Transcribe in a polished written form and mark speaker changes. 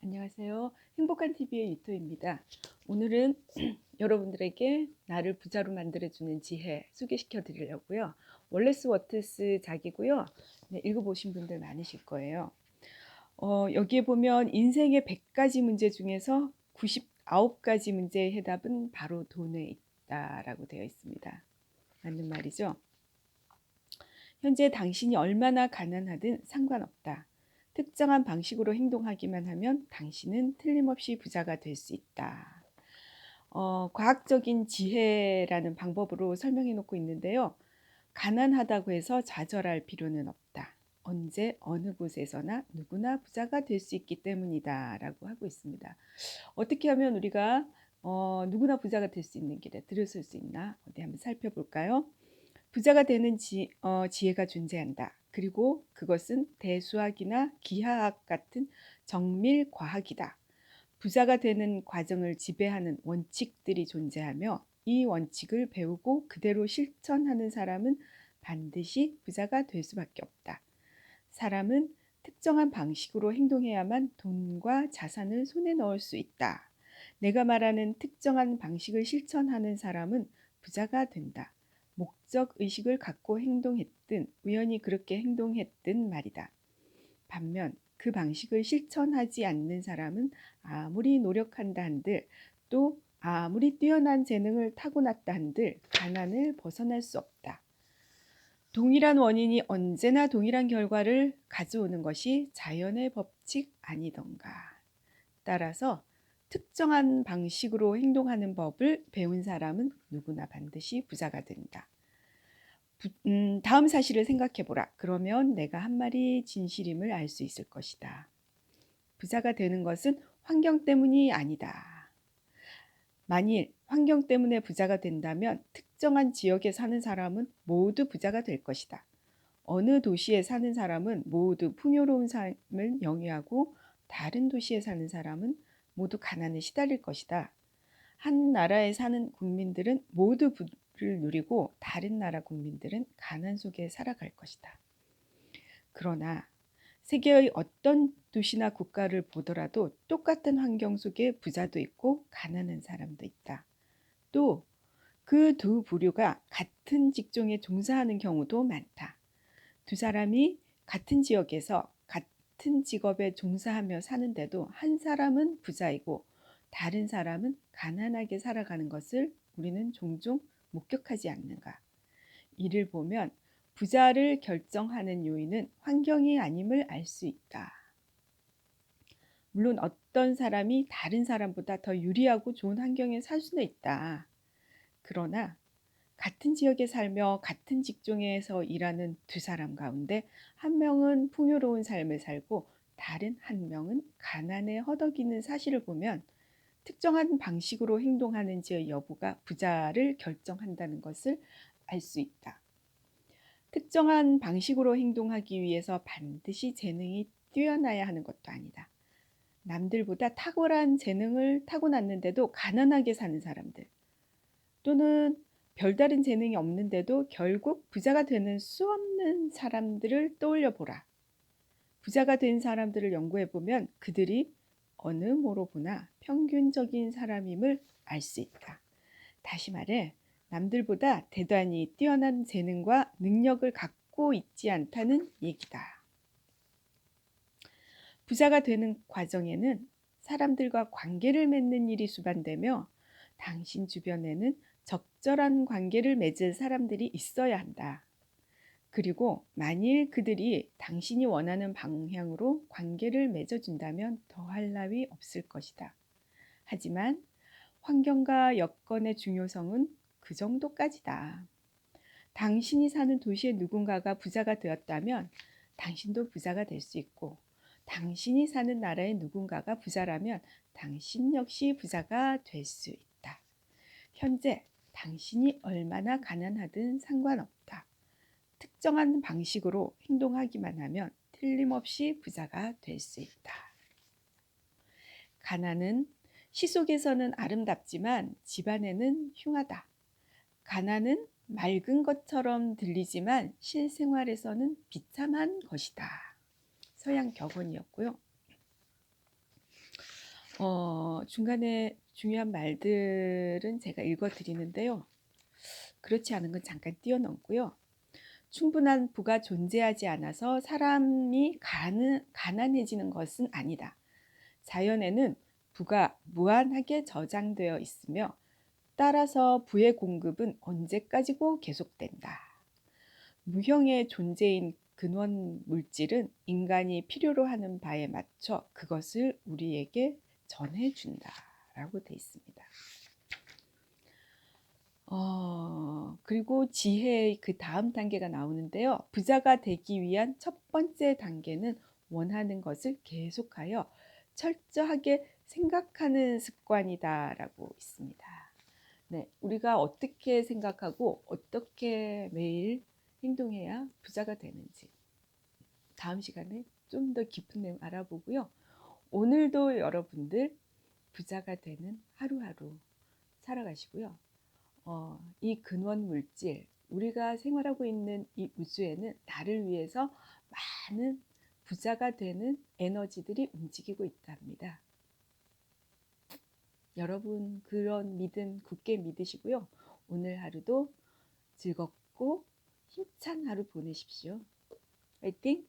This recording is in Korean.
Speaker 1: 안녕하세요. 행복한 TV의 유토입니다. 오늘은 여러분들에게 나를 부자로 만들어주는 지혜 소개시켜 드리려고요. 월레스 워트스 작이고요. 네, 읽어보신 분들 많으실 거예요. 여기에 보면 인생의 100가지 문제 중에서 99가지 문제의 해답은 바로 돈에 있다라고 되어 있습니다. 맞는 말이죠. 현재 당신이 얼마나 가난하든 상관없다. 특정한 방식으로 행동하기만 하면 당신은 틀림없이 부자가 될 수 있다. 과학적인 지혜라는 방법으로 설명해 놓고 있는데요. 가난하다고 해서 좌절할 필요는 없다. 언제 어느 곳에서나 누구나 부자가 될 수 있기 때문이다 라고 하고 있습니다. 어떻게 하면 우리가 누구나 부자가 될 수 있는 길에 들어설 수 있나 어디 한번 살펴볼까요? 부자가 되는 지혜가 존재한다. 그리고 그것은 대수학이나 기하학 같은 정밀 과학이다. 부자가 되는 과정을 지배하는 원칙들이 존재하며 이 원칙을 배우고 그대로 실천하는 사람은 반드시 부자가 될 수밖에 없다. 사람은 특정한 방식으로 행동해야만 돈과 자산을 손에 넣을 수 있다. 내가 말하는 특정한 방식을 실천하는 사람은 부자가 된다. 목적 의식을 갖고 행동했든 우연히 그렇게 행동했든 말이다. 반면 그 방식을 실천하지 않는 사람은 아무리 노력한다 한들 또 아무리 뛰어난 재능을 타고났다 한들 가난을 벗어날 수 없다. 동일한 원인이 언제나 동일한 결과를 가져오는 것이 자연의 법칙 아니던가. 따라서 특정한 방식으로 행동하는 법을 배운 사람은 누구나 반드시 부자가 된다. 다음 사실을 생각해보라. 그러면 내가 한 말이 진실임을 알 수 있을 것이다. 부자가 되는 것은 환경 때문이 아니다. 만일 환경 때문에 부자가 된다면 특정한 지역에 사는 사람은 모두 부자가 될 것이다. 어느 도시에 사는 사람은 모두 풍요로운 삶을 영위하고 다른 도시에 사는 사람은 모두 가난에 시달릴 것이다. 한 나라에 사는 국민들은 모두 부를 누리고 다른 나라 국민들은 가난 속에 살아갈 것이다. 그러나 세계의 어떤 도시나 국가를 보더라도 똑같은 환경 속에 부자도 있고 가난한 사람도 있다. 또 그 두 부류가 같은 직종에 종사하는 경우도 많다. 두 사람이 같은 지역에서 같은 직업에 종사하며 사는데도 한 사람은 부자이고 다른 사람은 가난하게 살아가는 것을 우리는 종종 목격하지 않는가. 이를 보면 부자를 결정하는 요인은 환경이 아님을 알 수 있다. 물론 어떤 사람이 다른 사람보다 더 유리하고 좋은 환경에 살 수는 있다. 그러나 같은 지역에 살며 같은 직종에서 일하는 두 사람 가운데 한 명은 풍요로운 삶을 살고 다른 한 명은 가난에 허덕이는 사실을 보면 특정한 방식으로 행동하는지의 여부가 부자를 결정한다는 것을 알 수 있다. 특정한 방식으로 행동하기 위해서 반드시 재능이 뛰어나야 하는 것도 아니다. 남들보다 탁월한 재능을 타고났는데도 가난하게 사는 사람들 또는 별다른 재능이 없는데도 결국 부자가 되는 수 없는 사람들을 떠올려 보라. 부자가 된 사람들을 연구해 보면 그들이 어느 뭐로 보나 평균적인 사람임을 알 수 있다. 다시 말해 남들보다 대단히 뛰어난 재능과 능력을 갖고 있지 않다는 얘기다. 부자가 되는 과정에는 사람들과 관계를 맺는 일이 수반되며 당신 주변에는 적절한 관계를 맺을 사람들이 있어야 한다. 그리고 만일 그들이 당신이 원하는 방향으로 관계를 맺어준다면 더할 나위 없을 것이다. 하지만 환경과 여건의 중요성은 그 정도까지다. 당신이 사는 도시의 누군가가 부자가 되었다면 당신도 부자가 될 수 있고 당신이 사는 나라의 누군가가 부자라면 당신 역시 부자가 될 수 있다. 현재 당신이 얼마나 가난하든 상관없다. 특정한 방식으로 행동하기만 하면 틀림없이 부자가 될 수 있다. 가난은 시 속에서는 아름답지만 집안에는 흉하다. 가난은 맑은 것처럼 들리지만 실생활에서는 비참한 것이다. 서양 격언이었고요. 중간에 중요한 말들은 제가 읽어 드리는데요. 그렇지 않은 건 잠깐 띄워넣고요. 충분한 부가 존재하지 않아서 사람이 가난해지는 것은 아니다. 자연에는 부가 무한하게 저장되어 있으며 따라서 부의 공급은 언제까지고 계속된다. 무형의 존재인 근원 물질은 인간이 필요로 하는 바에 맞춰 그것을 우리에게 전해준다. 라고 돼 있습니다. 그리고 지혜의 그 다음 단계가 나오는데요. 부자가 되기 위한 첫 번째 단계는 원하는 것을 계속하여 철저하게 생각하는 습관이다라고 있습니다. 네, 우리가 어떻게 생각하고 어떻게 매일 행동해야 부자가 되는지 다음 시간에 좀 더 깊은 내용 알아보고요. 오늘도 여러분들 부자가 되는 하루하루 살아가시고요. 이 근원 물질, 우리가 생활하고 있는 이 우주에는 나를 위해서 많은 부자가 되는 에너지들이 움직이고 있답니다. 여러분 그런 믿음 굳게 믿으시고요. 오늘 하루도 즐겁고 힘찬 하루 보내십시오. 화이팅!